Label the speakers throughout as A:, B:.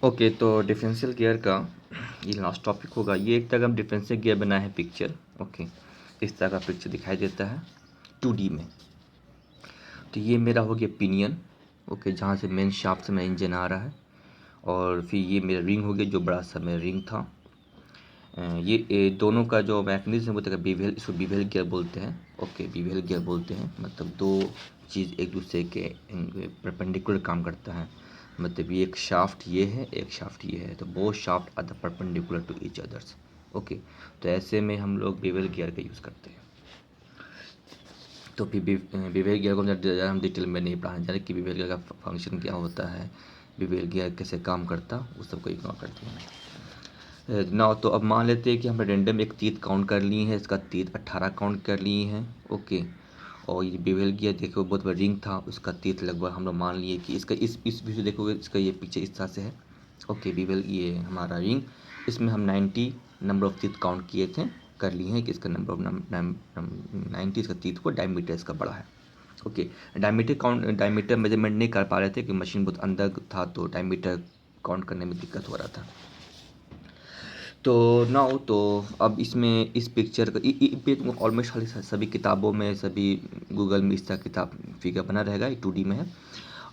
A: Okay, तो differential gear का ये लास्ट टॉपिक होगा। ये एक तरह का हम डिफरेंशियल गियर बनाए हैं पिक्चर। ओके, इस तरह का पिक्चर दिखाई देता है 2D में। तो ये मेरा हो गया पिनियन। ओके, जहाँ से मेन शाफ्ट से मेरा इंजन आ रहा है। और फिर ये मेरा रिंग हो गया, जो बड़ा सा मेरा रिंग था। ये दोनों का जो मैकेनिज्म होता है बीवेल, इसको बीवेल गियर बोलते हैं। ओके, बीवेल गियर बोलते हैं, मतलब दो चीज़ एक दूसरे के परपेंडिकुलर काम करता है। मतलब ये एक शाफ्ट ये है, एक शाफ्ट ये है, तो both shaft are the perpendicular to each others. Okay, तो ऐसे में हम लोग बीवेल गियर का यूज़ करते हैं। तो फिर बीवेल गियर को हम डिटेल में नहीं पढ़ाना चाहते कि बीवेल गियर का फंक्शन क्या होता है, बीवेल गियर कैसे काम करता, उस सबको इग्नोर करते हैं ना। तो अब मान लेते हैं कि हमने रेंडम एक तीत काउंट कर ली है, इसका तीत 18 काउंट कर लिए हैं। ओके, और ये बीवेल गियर देखो बहुत बड़ा रिंग था, उसका तीत लगभग हम लोग मान लिए कि इसका इस वीडियो देखोगे, इसका ये पीछे इस तरह से है। ओके, बीवेल ये हमारा रिंग, इसमें हम 90 नंबर ऑफ तीत काउंट किए थे, कर लिए हैं कि इसका नंबर ऑफ 90 इसका तीत को डायमीटर इसका बड़ा है। ओके, डायमीटर मेजरमेंट नहीं कर पा रहे थे कि मशीन बहुत अंदर था, तो डायमीटर काउंट करने में दिक्कत हो रहा था। तो नाउ तो अब इसमें इस पिक्चर का पे तुमको ऑलमोस्ट खाली सभी किताबों में, सभी गूगल में इस तरह किताब फिगर बना रहेगा, ये 2D में है।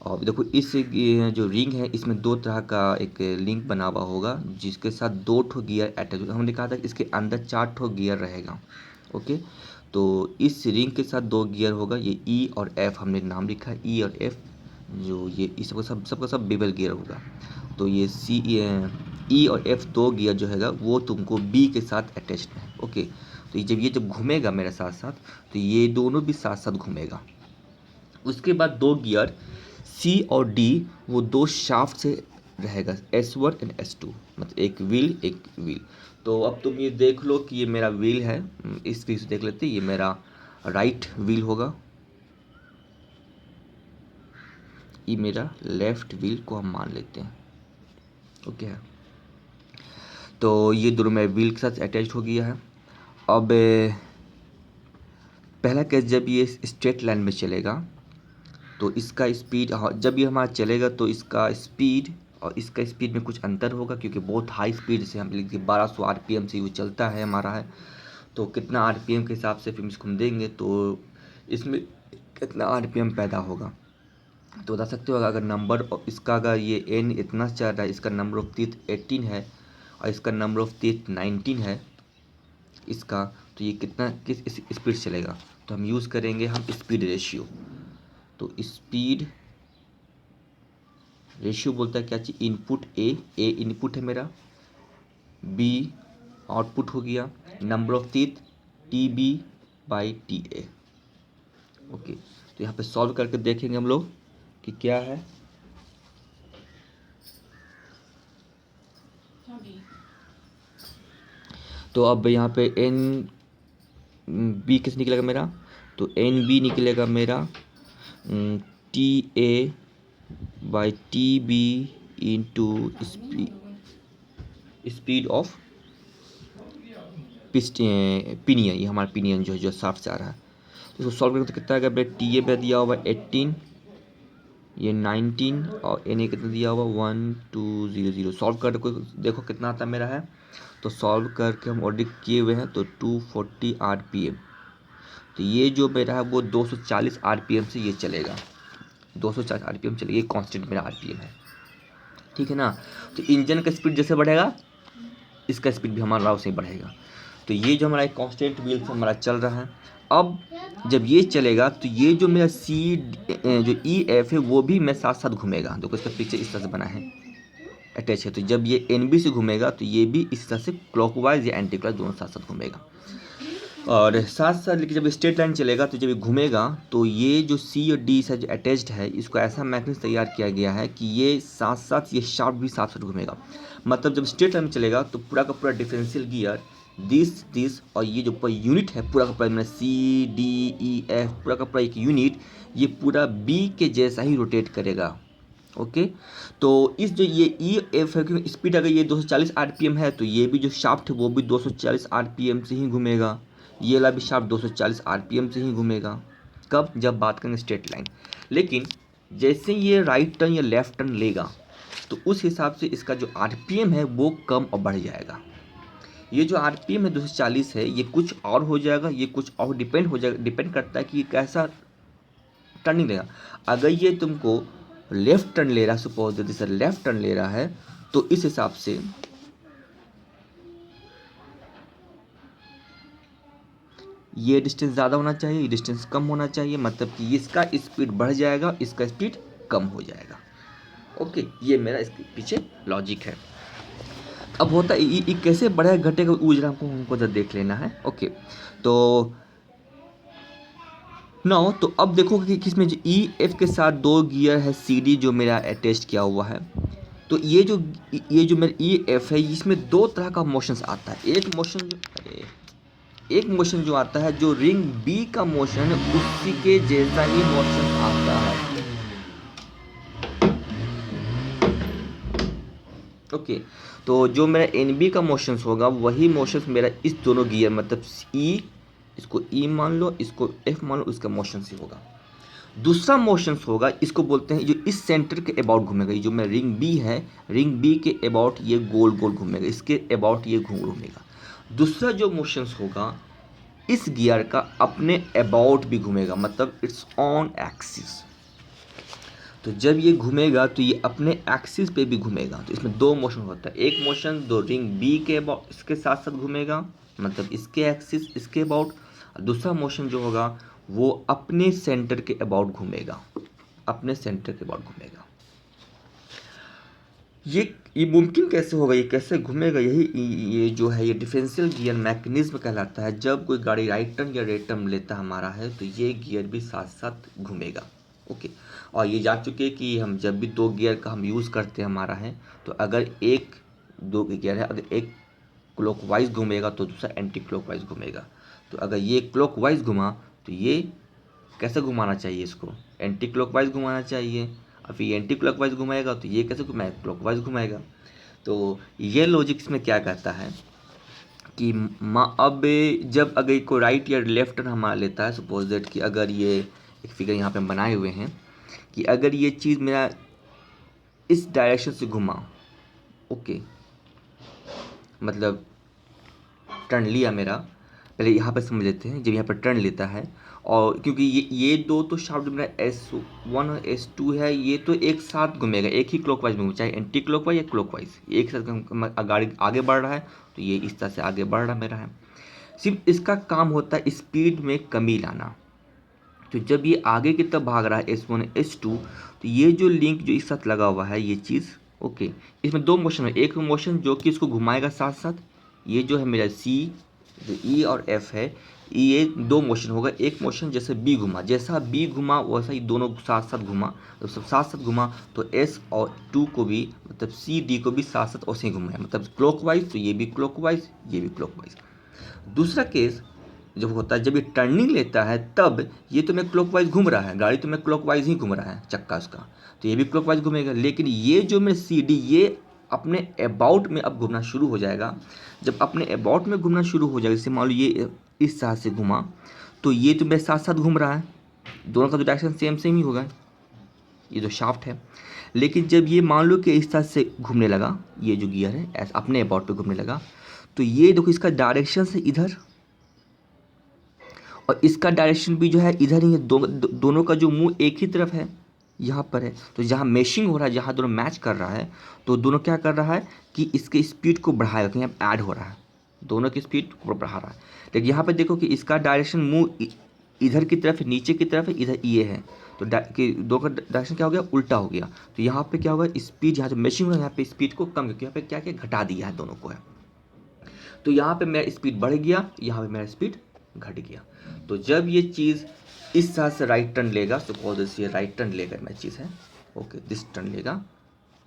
A: और देखो इस ये जो रिंग है, इसमें दो तरह का एक लिंक बना हुआ होगा, जिसके साथ दो ठो गियर अटैच। हमने कहा था कि इसके अंदर 4 ठो गियर रहेगा। ओके, तो इस रिंग के साथ 2 गियर होगा, ये ई और एफ हमने नाम लिखा है, ई और एफ। जो ये इस सबका सब बेवल गियर होगा। तो ये ई और एफ 2 गियर जो हैगा वो तुमको बी के साथ अटैच्ड है। ओके, तो जब घूमेगा मेरे साथ साथ, तो ये दोनों भी साथ साथ घूमेगा। उसके बाद 2 गियर सी और डी, वो 2 शाफ्ट से रहेगा, S1 एंड S2, मतलब एक व्हील। तो अब तुम ये देख लो कि ये मेरा व्हील है, इस चीज़ से देख लेते हैं, ये मेरा राइट व्हील होगा, ये मेरा लेफ्ट व्हील को हम मान लेते हैं। ओके है, तो ये दोनों मेरे व्हील के साथ अटैच हो गया है। अब पहला केस, जब ये स्ट्रेट लाइन में चलेगा तो इसका स्पीड, जब ये हमारा चलेगा तो इसका स्पीड और इसका स्पीड में कुछ अंतर होगा, क्योंकि बहुत हाई स्पीड से हम लिखते 1200 RPM से वो चलता है हमारा है। तो कितना RPM के हिसाब से फिर इसको हम देंगे तो इसमें कितना RPM पैदा होगा। तो बता सकते हो, अगर नंबर इसका, अगर ये n इतना चल रहा है, इसका नंबर ऑफ टीथ 18 है और इसका नंबर ऑफ टीथ 19 है इसका, तो ये कितना किस स्पीड चलेगा। तो हम यूज़ करेंगे हम स्पीड रेशियो। तो स्पीड रेशियो बोलता है क्या चीज़, इनपुट ए इनपुट है मेरा, बी आउटपुट हो गया, number of teeth TB/TA। Okay, तो यहाँ पे सॉल्व करके देखेंगे हम लोग कि क्या है। तो अब यहाँ पे NB किस निकलेगा मेरा, तो NB निकलेगा मेरा TA/TB into speed of pinion. ये हमारा पिनियन जो है, जो शाफ्ट से आ रहा है। तो इसको सॉल्व करेंगे तो कितना आएगा, TA पे दिया हुआ 18, ये 19 और NA कितना दिया हुआ 1200। सॉल्व करके देखो कितना आता मेरा है। तो सॉल्व करके हम ऑलरेडी किए हुए हैं, तो 240 RPM। तो ये जो मेरा है वो 240 RPM से ये चलेगा, 240 RPM चलेगा, ये कांस्टेंट मेरा RPM है। ठीक है ना। तो इंजन का स्पीड जैसे बढ़ेगा, इसका स्पीड भी हमारा वैसे ही बढ़ेगा। तो ये जो हमारा एक कांस्टेंट व्हील से हमारा चल रहा है। अब जब ये चलेगा तो ये जो मेरा जो EF है वो भी मेरे साथ साथ घूमेगा। देखो इसका पीछे इस तरह से बना है, अटैच है। तो जब ये NB से घूमेगा तो ये भी इस तरह से क्लॉकवाइज या एंटी क्लॉक दोनों साथ साथ घूमेगा। और साथ साथ लेकिन जब स्ट्रेट लाइन चलेगा तो जब ये घूमेगा तो ये जो C और D से जो अटैच्ड है, इसको ऐसा मैकेनिज्म तैयार किया गया है कि ये साथ साथ ये शाफ्ट भी साथ साथ घूमेगा। मतलब जब स्ट्रेट लाइन में चलेगा तो पूरा का पूरा डिफरेंशियल गियर दिस और ये जो पूरा यूनिट है, पूरा का पूरा C D E F पूरा का पूरा एक यूनिट, ये पूरा B के जैसा ही रोटेट करेगा। ओके, तो इस जो ये EF है, क्योंकि स्पीड अगर ये 240 RPM है, तो ये भी जो शाफ्ट है वो भी 240 RPM से ही घूमेगा। ये वाला भी शाफ्ट 240 RPM से ही घूमेगा। कब, जब बात करेंगे स्ट्रेट लाइन। लेकिन जैसे ये राइट टर्न या लेफ्ट टर्न लेगा, तो उस हिसाब से इसका जो आरपीएम है वो कम और बढ़ जाएगा। ये जो आरपीएम है 240 है, ये कुछ और हो जाएगा, ये कुछ और डिपेंड हो जाएगा, डिपेंड करता है कि ये कैसा टर्निंग लेगा। अगर ये तुमको लेफ्ट टर्न ले रहा है, सपोज जैसे लेफ्ट टर्न ले रहा है, तो इस हिसाब से ये डिस्टेंस ज़्यादा होना चाहिए, ये डिस्टेंस कम होना चाहिए, मतलब कि इसका स्पीड बढ़ जाएगा, इसका स्पीड कम हो जाएगा। ओके, ये मेरा इसके पीछे लॉजिक है। अब होता है ये कैसे बढ़ेगा घटेगा, उजरा हमको जब देख लेना है। ओके, तो नो, तो अब देखो कि किसमें जो ई एफ के साथ 2 गियर है, सी डी जो मेरा अटैच किया हुआ है। तो ये जो मेरा ई एफ है, इसमें 2 तरह का मोशंस आता है। एक मोशन जो आता है, जो रिंग बी का मोशन है, उसी के जैसा ही मोशन आता है। ओके, तो जो मेरा एन बी का मोशंस होगा, वही मोशंस मेरा इस दोनों गियर, मतलब ई, इसको ई मान लो, इसको एफ मान लो, इसका मोशन ही होगा। दूसरा मोशंस होगा, इसको बोलते हैं जो इस सेंटर के अबाउट घूमेगा। ये जो मेरा रिंग बी है, रिंग बी के अबाउट ये गोल गोल घूमेगा, इसके अबाउट ये घूमेगा। दूसरा जो मोशंस होगा, इस गियर का अपने अबाउट भी घूमेगा, मतलब इट्स ऑन एक्सिस। तो जब ये घूमेगा तो ये अपने एक्सिस पे भी घूमेगा। तो इसमें 2 मोशन होता है। एक मोशन दो रिंग बी के अबाउट, इसके साथ साथ घूमेगा, मतलब इसके एक्सिस, इसके अबाउट। दूसरा मोशन जो होगा वो अपने सेंटर के अबाउट घूमेगा, अपने सेंटर के अबाउट घूमेगा। ये मुमकिन कैसे होगा, ये कैसे घूमेगा, ये जो है ये डिफरेंशियल गियर मैकेनिज्म कहलाता है। जब कोई गाड़ी राइट टर्न या लेफ्ट टर्न लेता हमारा है, तो ये गियर भी साथ साथ घूमेगा। ओके, और ये जान चुके हैं कि हम जब भी 2 गियर का हम यूज़ करते हैं हमारा है, तो अगर एक 2 गियर है, अगर एक क्लॉकवाइज घूमेगा तो दूसरा एंटी क्लॉकवाइज घूमेगा। तो अगर ये क्लॉकवाइज घुमा तो ये कैसे घुमाना चाहिए, इसको एंटी क्लॉकवाइज घुमाना चाहिए। अब ये एंटी क्लॉकवाइज घुमाएगा तो ये कैसे घुमाएगा, क्लॉकवाइज घुमाएगा। तो ये लॉजिक इसमें क्या कहता है कि अब जब अगर कोई राइट या लेफ्ट टर्न हमारा लेता है, सपोज दैट कि अगर ये एक फिगर यहाँ पे हम बनाए हुए हैं कि अगर ये चीज़ मेरा इस डायरेक्शन से घुमा, ओके, मतलब टर्न लिया मेरा, पहले यहाँ पर समझ लेते हैं। जब यहाँ पर टर्न लेता है, और क्योंकि ये 2 तो शाफ्ट मेरा S1 और S2 है, ये तो एक साथ घूमेगा, एक ही क्लॉकवाइज घूमेगा, चाहे एंटी क्लॉकवाइज या क्लॉकवाइज, एक साथ गाड़ी आगे बढ़ रहा है, तो ये इस तरह से आगे बढ़ रहा मेरा है। सिर्फ इसका काम होता है स्पीड में कमी लाना। तो जब ये आगे की तरफ भाग रहा है S1 S2, तो ये जो लिंक जो इस साथ लगा हुआ है ये चीज़, ओके, इसमें 2 मोशन है। एक मोशन जो कि इसको घुमाएगा साथ साथ, ये जो है मेरा C, जो E और F है, ये 2 मोशन होगा। एक मोशन जैसे B घुमा, जैसा B घुमा वैसा ही दोनों साथ साथ घुमा, तो सब साथ साथ घुमा, तो S और 2 को भी, मतलब C D को भी साथ साथ वैसे ही घुमाया, मतलब क्लॉकवाइज, तो ये भी क्लॉकवाइज, ये भी क्लॉकवाइज। दूसरा केस जब होता है, जब ये टर्निंग लेता है, तब ये तो मैं क्लॉकवाइज घूम रहा है, गाड़ी तो मैं क्लॉकवाइज ही घूम रहा है, चक्का उसका, तो ये भी क्लॉकवाइज घूमेगा। लेकिन ये जो मेरे सी डी, ये अपने अबाउट में अब घूमना शुरू हो जाएगा। जब अपने अबाउट में घूमना शुरू हो जाएगा, जैसे मान लो ये इस साथ से घूमा, तो ये तो मेरे साथ साथ घूम रहा है, दोनों का तो डायरेक्शन सेम सेम ही होगा, ये जो शाफ्ट है। लेकिन जब ये मान लो कि इस तरह से घूमने लगा, ये जो गियर है ऐसा अपने अबाउट पे घूमने लगा, तो ये देखो इसका डायरेक्शन से इधर, और इसका डायरेक्शन भी जो है इधर ही है। दोनों का जो मुंह एक ही तरफ है, यहाँ पर है। तो जहाँ मैशिंग हो रहा है, जहाँ दोनों मैच कर रहा है, तो दोनों क्या कर रहा है कि इसके स्पीड को बढ़ाएगा, कहीं यहाँ ऐड हो रहा है, दोनों की स्पीड को बढ़ा रहा है। लेकिन यहाँ पर देखो कि इसका डायरेक्शन मुंह इधर की तरफ है, नीचे की तरफ है, इधर ये है, तो दो का डायरेक्शन क्या हो गया, उल्टा हो गया। तो यहाँ पे क्या होगा, स्पीड जहाँ जो मैशिंग हो रहा है, यहाँ पे स्पीड को कम करके यहाँ पे क्या क्या घटा दिया है दोनों को है। तो यहाँ पे मेरा स्पीड बढ़ गया, यहाँ पे मेरा स्पीड घट गया। तो जब ये चीज़ इस तरह से राइट टर्न लेगा, सपोज दिस ये राइट टर्न लेगा मैं चीज़ है, ओके, दिस टर्न लेगा,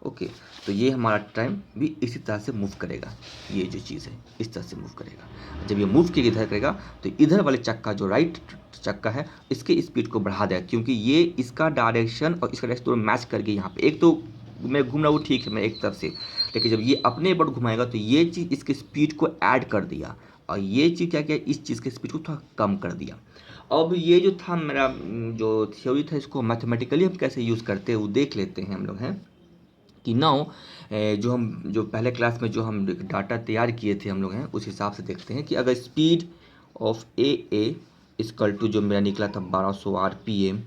A: ओके, तो ये हमारा टाइम भी इसी तरह से मूव करेगा। ये जो चीज़ है इस तरह से मूव करेगा। जब ये मूव के इधर करेगा, तो इधर वाले चक्का जो राइट चक्का है, इसके स्पीड को बढ़ा देगा, क्योंकि ये इसका डायरेक्शन और इसका डायरेक्शन दोनों मैच करके यहाँ पे, एक तो मैं घूम रहा हूँ ठीक है मैं एक तरफ से, लेकिन जब ये अपने बट घुमाएगा तो ये चीज़ इसके स्पीड को ऐड कर दिया, और ये चीज़ क्या किया, इस चीज़ के स्पीड को थोड़ा कम कर दिया। अब ये जो था मेरा जो थ्योरी था, इसको मैथमेटिकली हम कैसे यूज़ करते हैं वो देख लेते हैं हम लोग हैं। कि नाउ जो पहले क्लास में जो हम डाटा तैयार किए थे हम लोग हैं, उस हिसाब से देखते हैं कि अगर speed of A equal to जो मेरा निकला था 1200 RPM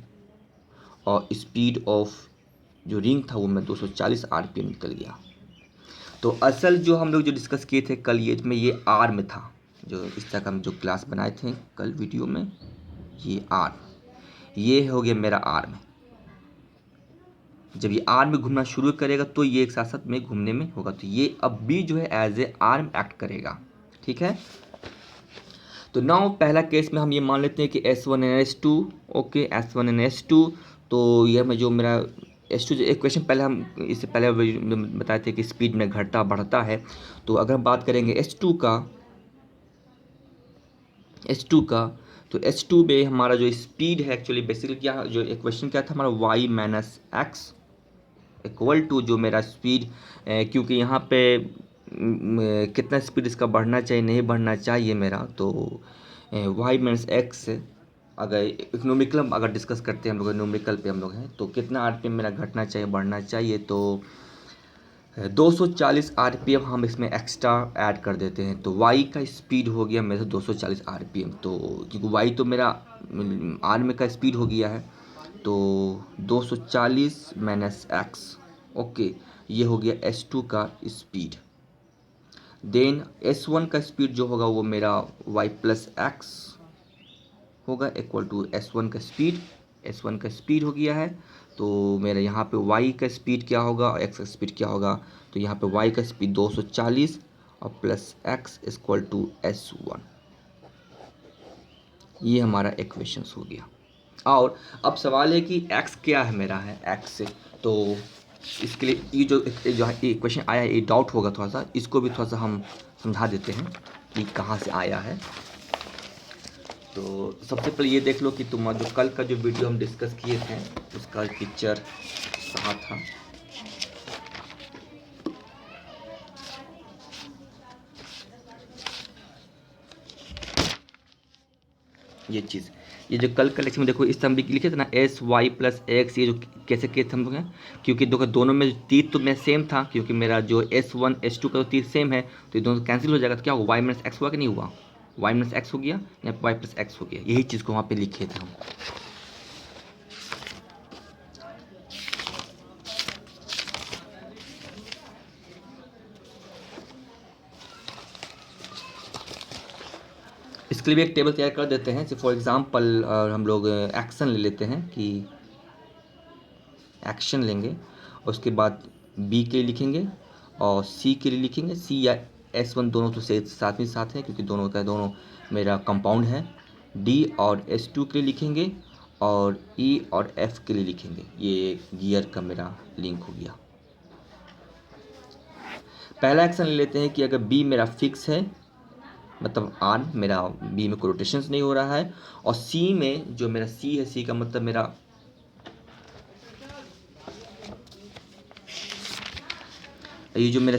A: और स्पीड ऑफ जो रिंग था वो मैं 240 RPM निकल गया। तो असल जो हम लोग जो डिस्कस किए थे कल ये आर में था, जो इस तरह का हम जो क्लास बनाए थे कल वीडियो में, ये हो गया मेरा आर में। जब ये आर्म में घूमना शुरू करेगा तो ये एक साथ साथ में घूमने में होगा, तो ये अब भी जो है एज ए आर्म एक्ट करेगा। ठीक है, तो नाउ पहला केस में हम ये मान लेते हैं कि S1 and S2, okay S1 and S2। तो यह में जो मेरा S2 जो इक्वेशन पहले हम इससे पहले बताए थे कि स्पीड में घटता बढ़ता है। तो अगर हम बात करेंगे S2 का तो S2 में हमारा जो स्पीड है एक्चुअली बेसिकली क्या जो इक्वेशन क्या था हमारा y minus X equal to जो मेरा स्पीड, क्योंकि यहाँ पे कितना स्पीड इसका बढ़ना चाहिए नहीं बढ़ना चाहिए मेरा, तो y माइनस एक्स अगर इकोनॉमिकल अगर डिस्कस करते हैं हम लोग न्यूमेरिकल पे हम लोग हैं, तो कितना RPM मेरा घटना चाहिए बढ़ना चाहिए, तो 240 RPM हम इसमें एक्स्ट्रा ऐड कर देते हैं। तो y का स्पीड हो गया मेरा 240 RPM, तो क्योंकि y तो मेरा आर्म का स्पीड हो गया है, तो 240 माइनस एक्स, ओके, ये हो गया S2 का स्पीड। देन S1 का स्पीड जो होगा वो मेरा y प्लस एक्स होगा इक्वल टू S1 का स्पीड हो गया है। तो मेरा यहाँ पे y का स्पीड क्या होगा और x का स्पीड क्या होगा, तो यहाँ पे y का स्पीड 240 और plus x equal to S1। ये हमारा इक्वेशंस हो गया। और अब सवाल है कि x क्या है मेरा है x से, तो इसके लिए ये जो इक्वेशन आया ये डाउट होगा थोड़ा सा, इसको भी थोड़ा सा हम समझा देते हैं कि कहाँ से आया है। तो सबसे पहले ये देख लो कि तुम जो कल का जो वीडियो हम डिस्कस किए थे उसका पिक्चर कहाँ था। ये जो कल का लेक्चर में देखो इस तरह हम लिखे थे ना SY प्लस एक्स, ये जो कैसे किए थे हम लोग हैं, क्योंकि दोनों में तीर तो मेरा सेम था, क्योंकि मेरा जो S1 S2 का तो तीर सेम है, तो ये दोनों कैंसिल हो जाएगा, तो क्या होगा y माइनस एक्स हुआ कि नहीं हुआ, y माइनस एक्स हो गया या y प्लस एक्स हो गया, यही चीज़ को वहाँ पे लिखे थे हम। इसके लिए भी एक टेबल तैयार कर देते हैं। फॉर एग्जांपल हम लोग एक्शन ले लेते हैं कि एक्शन लेंगे, उसके बाद बी के लिए लिखेंगे और सी के लिए लिखेंगे। सी या S1 दोनों तो साथ में साथ हैं क्योंकि दोनों मेरा कंपाउंड है। डी और S2 के लिए लिखेंगे और ई और एफ के लिए लिखेंगे। ये गियर का मेरा लिंक हो गया। पहला एक्शन ले लेते हैं कि अगर बी मेरा फिक्स है, मतलब आर मेरा बी में कोई रोटेशंस नहीं हो रहा है, और सी में जो मेरा सी है, सी का मतलब मेरा ये जो मेरा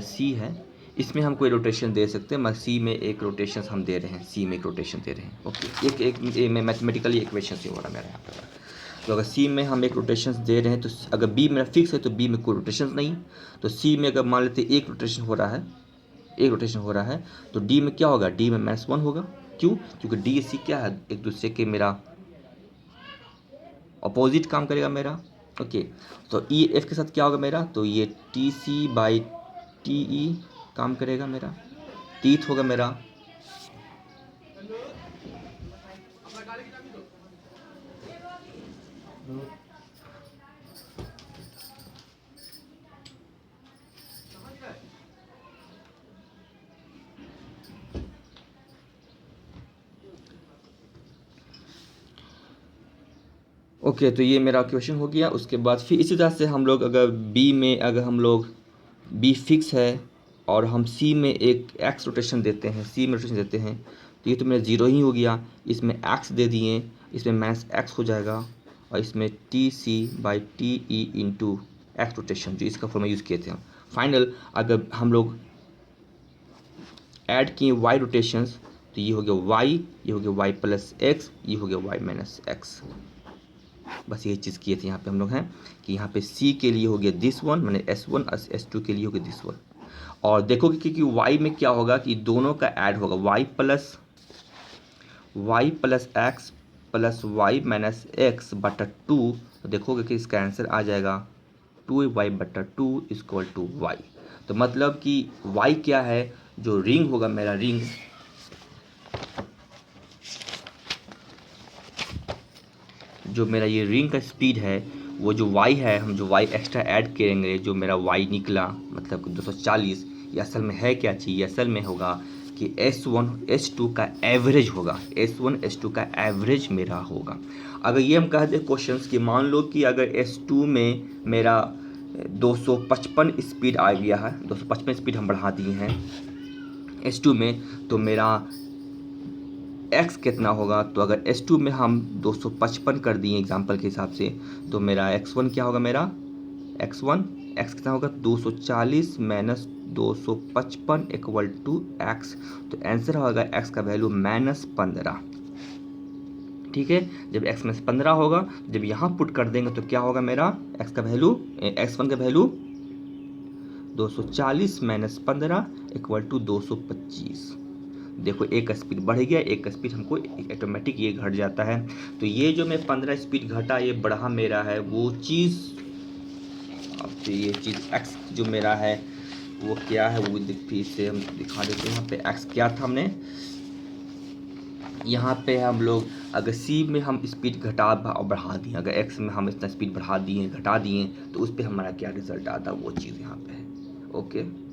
A: सी है इसमें हम कोई रोटेशन दे सकते हैं। सी में एक रोटेशन हम दे रहे हैं, ओके। एक मैथमेटिकली इक्वेशन से हो रहा है मेरा यहाँ पर। तो अगर सी में हम एक रोटेशन दे रहे हैं, तो अगर बी मेरा फिक्स है तो बी में कोई रोटेशन नहीं, तो सी में अगर मान लेते एक रोटेशन हो रहा है, तो डी में क्या होगा, डी में -1 होगा। क्यों? क्योंकि डी सी क्या है, एक दूसरे के मेरा अपोजिट काम करेगा मेरा, ओके। तो ई एफ के साथ क्या होगा मेरा, तो ये T C by T E काम करेगा मेरा, टीथ होगा मेरा। ओके, तो ये मेरा क्वेश्चन हो गया। उसके बाद फिर इसी तरह से हम लोग अगर बी फिक्स है और हम सी में एक एक्स रोटेशन देते हैं, तो ये तो मेरा 0 ही हो गया। इसमें एक्स दे दिए, इसमें -x हो जाएगा, और इसमें T C by T E into X rotation, जो इसका फॉर्मूला यूज़ किए थे हम। फाइनल अगर हम लोग ऐड किए वाई रोटेशंस, तो ये हो गया वाई, ये हो गया वाई प्लस एक्स, ये हो गया वाई माइनस एक्स। बस ये चीज़ किए थे यहाँ पे हम लोग हैं कि यहाँ पे सी के लिए हो गया दिस वन, मैंने S1 S2 के लिए हो गया दिस वन। और देखोगे कि वाई में क्या होगा कि दोनों का ऐड होगा, Y plus X plus Y minus X बटा 2। तो देखोगे कि इसका आंसर आ जाएगा 2y बटा 2 इक्वल टू वाई। तो मतलब कि वाई क्या है, जो रिंग होगा मेरा रिंग, जो मेरा ये रिंग का स्पीड है, वो जो y है, हम जो y एक्स्ट्रा ऐड करेंगे, जो मेरा y निकला मतलब कि 240, ये असल में है क्या चीज़, असल में होगा कि S1 S2 का एवरेज होगा, S1 S2 का एवरेज मेरा होगा। अगर ये हम कह दें क्वेश्चंस कि मान लो कि अगर S2 में मेरा 255 स्पीड आ गया है, 255 स्पीड हम बढ़ा दिए हैं S2 में, तो मेरा x कितना होगा। तो अगर S2 में हम 255 कर दिए एग्जांपल के हिसाब से, तो मेरा x1 क्या होगा, मेरा x1 x कितना होगा 240 माइनस 255 इक्वल टू x। तो आंसर होगा x का वैल्यू -15। ठीक है, जब x -15 होगा, जब यहाँ पुट कर देंगे तो क्या होगा, मेरा x का वैल्यू, x1 का वैल्यू 240 माइनस 15 इक्वल टू 225। देखो एक का स्पीड बढ़ गया, एक का स्पीड हमको ऑटोमेटिक ये घट जाता है। तो ये जो मैं 15 स्पीड घटा, ये बढ़ा मेरा है वो चीज़। अब तो ये चीज़ x जो मेरा है वो क्या है, वो फिर से हम दिखा देते हैं। यहाँ पे x क्या था, हमने यहाँ पे हम लोग अगर c में हम स्पीड घटा और बढ़ा दिए, अगर x में हम इतना स्पीड बढ़ा दिए घटा दिए, तो उस पर हमारा क्या रिजल्ट आता है वो चीज़ यहाँ पे है। ओके।